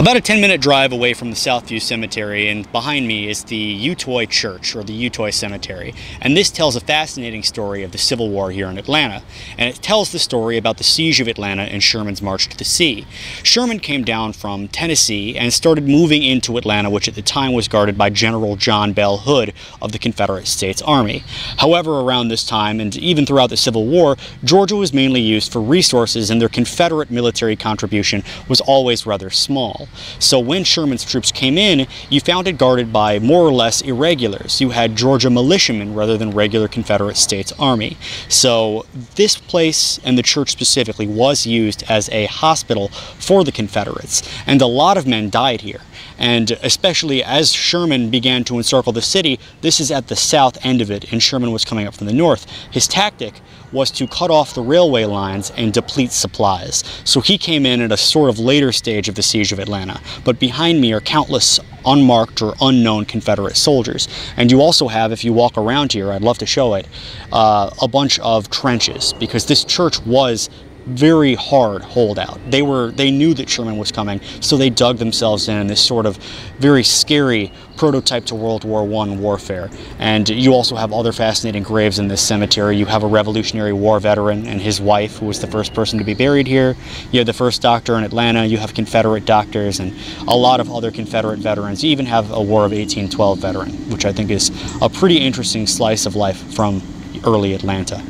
About a 10-minute drive away from the Southview Cemetery, and behind me is the Utoy Church, or the Utoy Cemetery. And this tells a fascinating story of the Civil War here in Atlanta. And it tells the story about the siege of Atlanta and Sherman's march to the sea. Sherman came down from Tennessee and started moving into Atlanta, which at the time was guarded by General John Bell Hood of the Confederate States Army. However, around this time, and even throughout the Civil War, Georgia was mainly used for resources, and their Confederate military contribution was always rather small. So when Sherman's troops came in, you found it guarded by more or less irregulars. You had Georgia militiamen rather than regular Confederate States Army. So this place, and the church specifically, was used as a hospital for the Confederates, and a lot of men died here. And especially as Sherman began to encircle the city, this is at the south end of it, and Sherman was coming up from the north. His tactic was to cut off the railway lines and deplete supplies. So he came in at a sort of later stage of the siege of Atlanta. But behind me are countless unmarked or unknown Confederate soldiers. And you also have, if you walk around here, I'd love to show it, a bunch of trenches, because this church was very hard holdout. They knew that Sherman was coming, so they dug themselves in this sort of very scary prototype to World War I warfare. And you also have other fascinating graves in this cemetery. You have a Revolutionary War veteran and his wife, who was the first person to be buried here. You have the first doctor in Atlanta. You have Confederate doctors and a lot of other Confederate veterans. You even have a War of 1812 veteran, which I think is a pretty interesting slice of life from early Atlanta.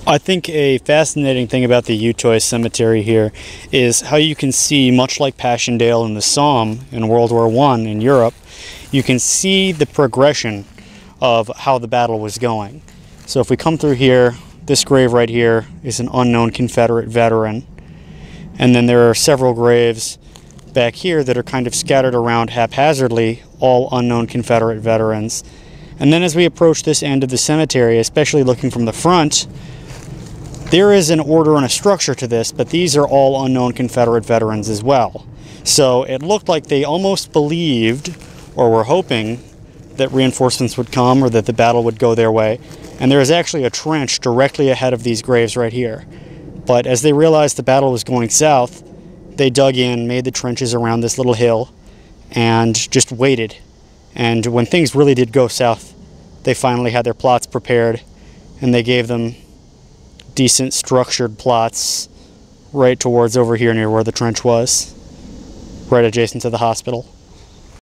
I think a fascinating thing about the Utoy Cemetery here is how you can see, much like Passchendaele and the Somme in World War I in Europe, you can see the progression of how the battle was going. So if we come through here, this grave right here is an unknown Confederate veteran. And then there are several graves back here that are kind of scattered around haphazardly, all unknown Confederate veterans. And then as we approach this end of the cemetery, especially looking from the front, there is an order and a structure to this, but these are all unknown Confederate veterans as well. So it looked like they almost believed, or were hoping, that reinforcements would come or that the battle would go their way. And there is actually a trench directly ahead of these graves right here. But as they realized the battle was going south, they dug in, made the trenches around this little hill, and just waited. And when things really did go south, they finally had their plots prepared, and they gave them decent structured plots right towards over here near where the trench was, right adjacent to the hospital.